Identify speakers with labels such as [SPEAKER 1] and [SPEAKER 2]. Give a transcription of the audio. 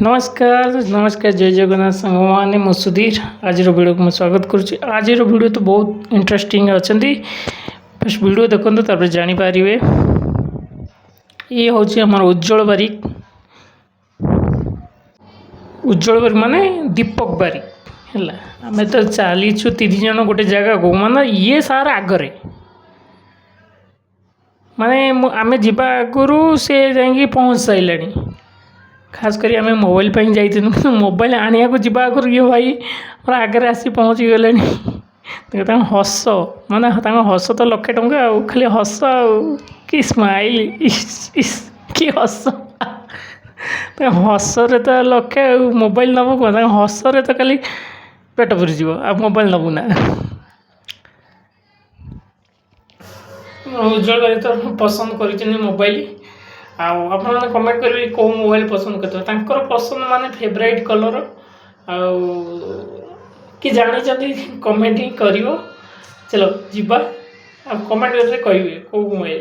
[SPEAKER 1] नमस्कार नमस्कार जय जगन्नाथ सांग मैंने मो सुधीर आज वीडियो को स्वागत करुच्ची। आज वीडियो तो बहुत इंटरेस्टिंग अच्छा फर्स्ट वीडियो देखते तापर जानीपर ये हूँ आम उज्जवल बारिक माने दीपक बारिक है। आम तो चलीचु 3 जन गोटे जगह को माने ये सार आगरे माने आम जावा आगु से जा पहुँच सारे खास कर आम मोबाइल पर जाइए मोबाइल आने को जावा आगु ये भाई मोर आगे आसी पहुँची गले हस माने हस तो 1,00,000 टंका खाली हस कि स्माइल कि हस हसरे तो 1,00,000 मोबाइल नब कौन हसरे तो खाली पेट पुरीज आ मोबाइल नबू ना। उज्जवल भाई तो पसंद कर मोबाइल आप कमेंट करेंगे कौ मोबाइल पसंद करते पसंद माने फेवरेट कलर कि जानी कमेंट ही कर चलो जीवा आप कमेंट करके कहे कौ मोबाइल।